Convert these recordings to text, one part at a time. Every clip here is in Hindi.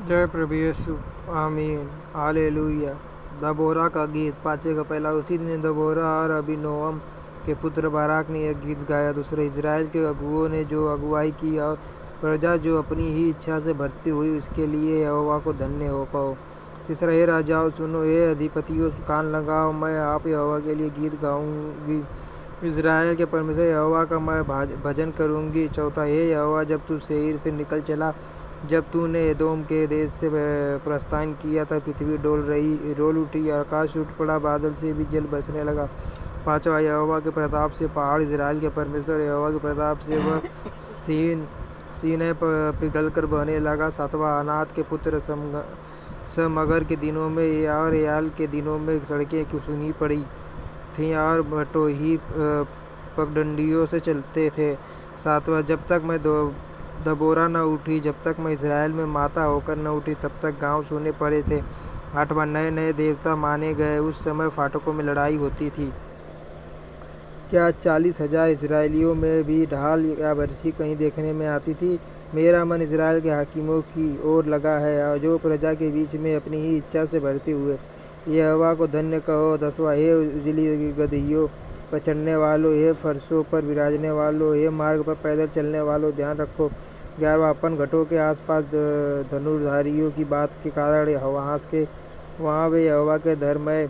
जय प्रभु यीशु। आमीन। हालेलुया। दबोरा का गीत। पाचे का पहला। उसी दिन दबोरा और अबीनोअम के पुत्र बाराक ने यह गीत गाया। दूसरे, इजराइल के अगुओं ने जो अगुवाई की और प्रजा जो अपनी ही इच्छा से भरती हुई, उसके लिए यहोवा को धन्य हो कहो। तीसरा, हे राजाओं सुनो, हे अधिपतियों कान लगाओ, मैं आप यहोवा के लिए गीत गाऊंगी, इजराइल के परमेश्वर यहोवा का मैं भजन करूंगी। चौथा, हे यहोवा, जब तू सेईर से निकल चला, जब तूने एदोम के देश से प्रस्थान किया, तब पृथ्वी डोल उठी, आकाश टूट पड़ा, बादल से भी जल बरसने लगा। पांचवा, यहोवा के प्रताप से पहाड़, इजराइल के परमेश्वर यहोवा के प्रताप से वह सीनै पिघल कर बहने लगा। सातवां, अनात के पुत्र समगर के दिनों में और याल के दिनों में सड़कें सुनी पड़ी थीं और भटोही पगडंडियों से चलते थे। सातवां, जब तक मैं दबोरा न उठी, जब तक मैं इजराइल में माता होकर न उठी, तब तक गांव सूने पड़े थे। आठवां, नए नए देवता माने गए। उस समय फाटकों में लड़ाई होती थी। क्या 40,000 इजराइलियों में भी ढाल या बरछी कहीं देखने में आती थी? मेरा मन इजराइल के हाकिमों की ओर लगा है, और जो प्रजा के बीच में अपनी ही इच्छा से भरते हुए। यहोवा को धन्य कहो। 10वां, हे उजली गदहियों पर चढ़ने वालों, हे फरसों पर विराजने वालों, हे मार्ग पर पैदल चलने वालों, ध्यान रखो। 11वां, अपन घटों के आसपास धनुर्धारियों की बात के कारण वहाँ वे यहोवा के धर्ममय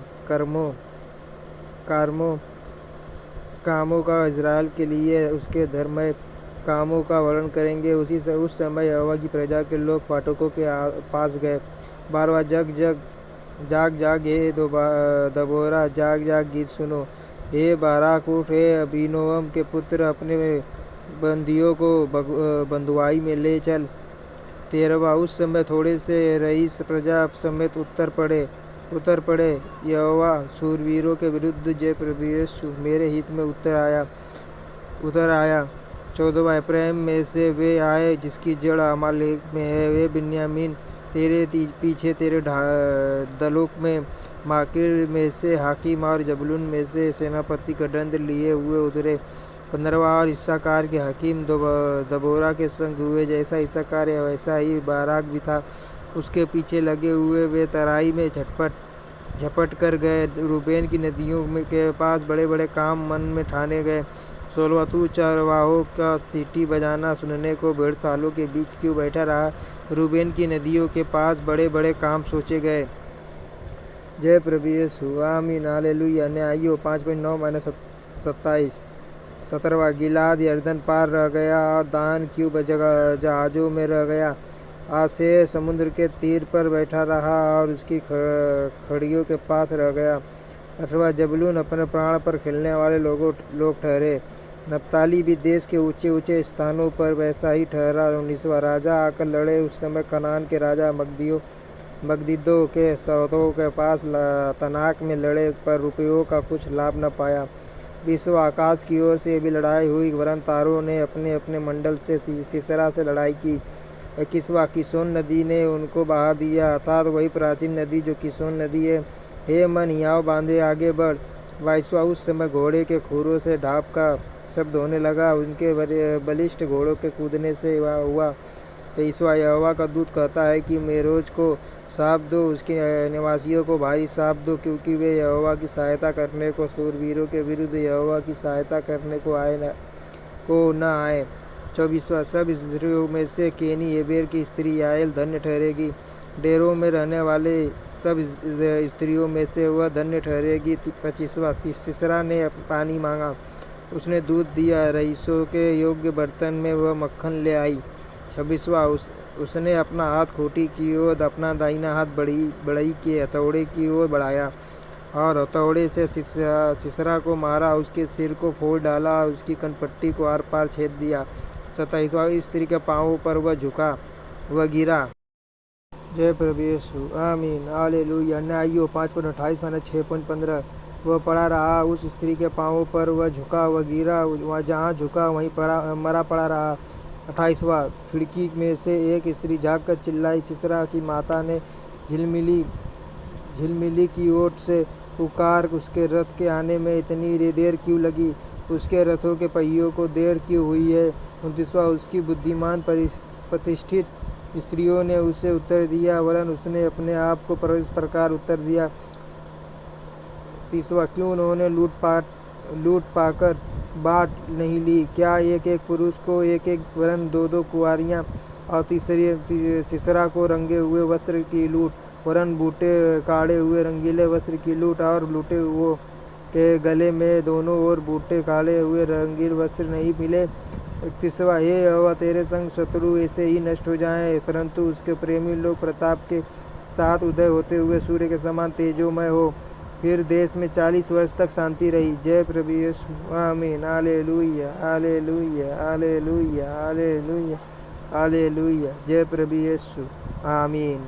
कामों का, इजराइल के लिए उसके धर्ममय कामों का वर्णन करेंगे। उस समय यहोवा की प्रजा के लोग फाटकों के पास गए। 12वां, जाग जाग हे दबोरा, जाग जाग गीत सुनो। हे बाराक उठ, हे अबीनोअम के पुत्र, अपने बंदियों को बंधुआई में ले चल। 13वां, उस समय थोड़े से रईस प्रजा समेत उतर पड़े। यहोवा शूरवीरों के विरुद्ध, जय प्रभु यीशु मेरे हित में उतर आया। 14वां, एप्रैम में से वे आए जिसकी जड़ अमालेक में है, वे बिन्यामीन तेरे पीछे तेरे दलों में, माकीर में से हाकिम और जबूलून में से सेनापति का दंड लिए हुए उतरे। 15वां, और इस्साकार के हकीम दबोरा के संग हुए। जैसा इस्साकार है वैसा ही बाराक भी था, उसके पीछे लगे हुए। वे तराई में झपट कर गए। रूबेन की नदियों के पास बड़े बड़े काम मन में ठाने गए। 16वां, तू चरवाहों का सीटी बजाना सुनने को भेड़तालों के बीच क्यों बैठा रहा? रूबेन की नदियों के पास बड़े बड़े काम सोचे गए। जय प्रभु यीशु। आमीन। हालेलुया। न्यायियों 5:9-27। 17वां, गिलाद यरदन पार रह गया और दान क्यों जहाजों में रह गया। आशेर समुद्र के तीर पर बैठा रहा और उसकी खड़ियों के पास रह गया। 18वां, जबूलून अपने प्राण पर खेलने वाले लोग ठहरे। नप्ताली भी देश के ऊंचे ऊंचे स्थानों पर वैसा ही ठहरा। 19वां, राजा आकर लड़े। उस समय कनान के राजा मगदिदों के सौदों के पास तनाक में लड़े, पर रुपयों का कुछ लाभ न पाया। 20वां, आकाश की ओर से भी लड़ाई हुई, वरन तारों ने अपने अपने मंडल से सीसरा से लड़ाई की। 21वां, किसोन नदी ने उनको बहा दिया, अर्थात वही प्राचीन नदी जो किसोन नदी है। हे मन, हियाव बांधे आगे बढ़। 22वां, उस समय घोड़े के खुरों से ढाप का शब्द होने लगा, उनके बलिष्ठ घोड़ों के कूदने से हुआ। 23वां, यहोवा का दूत कहता है कि मेरोज को साप दो, उसके निवासियों को भारी साप दो, क्योंकि वे यहोवा की सहायता करने को, शूरवीरों के विरुद्ध यहोवा की सहायता करने को न आए। 24वां, सब स्त्रियों में से केनी एबेर की स्त्री याएल धन्य ठहरेगी। डेरों में रहने वाले सब स्त्रियों में से वह धन्य ठहरेगी। 25वां, सिसरा ने पानी मांगा, उसने दूध दिया, रईसों के योग्य बर्तन में वह मक्खन ले आई। 26वां, उसने अपना हाथ खोटी की ओर, अपना दाहिना हाथ बढ़ई के हथौड़े की ओर बढ़ाया और हथौड़े से सिसरा को मारा, उसके सिर को फोड़ डाला, उसकी कनपट्टी को आर पार छेद दिया। 27वां, स्त्री के पांवों पर वह झुका, वह गिरा। जय प्रभु यीशु। आमीन। हालेलुया। न्यायियों 5:28-6:15। वह पड़ा रहा, उस स्त्री के पांवों पर वह झुका, वह गिरा, वह जहाँ झुका वहीं मरा पड़ा रहा। 28वां, खिड़की में से एक स्त्री झाँक कर चिल्लाई, सिसरा की माता ने झिलमिली की ओट से पुकार, उसके रथ के आने में इतनी देर क्यों लगी? उसके रथों के पहियों को देर क्यों हुई है? 29वां, उसकी बुद्धिमान प्रतिष्ठित स्त्रियों ने उसे उत्तर दिया, वरन उसने अपने आप को इस प्रकार उत्तर दिया। 30वां, क्यों उन्होंने लूट पाकर बाँट नहीं ली? क्या एक एक पुरुष को एक एक वरन दो दो कुँवारियाँ, और तीसरा को रंगे हुए वस्त्र की लूट, वरन बूटे काढ़े हुए रंगीले वस्त्र की लूट, और लूटे हुओं के गले में दोनों ओर बूटे काढ़े हुए रंगीले वस्त्र नहीं मिले? 31वां, हे यहोवा, तेरे संग शत्रु ऐसे ही नष्ट हो जाएं, परंतु उसके प्रेमी लोग प्रताप के साथ उदय होते हुए सूर्य के समान तेजोमय हो। फिर देश में 40 वर्ष तक शांति रही। जय प्रभु यीशु। आमीन। Hallelujah, hallelujah, hallelujah, hallelujah, hallelujah. जय प्रभु यीशु। आमीन।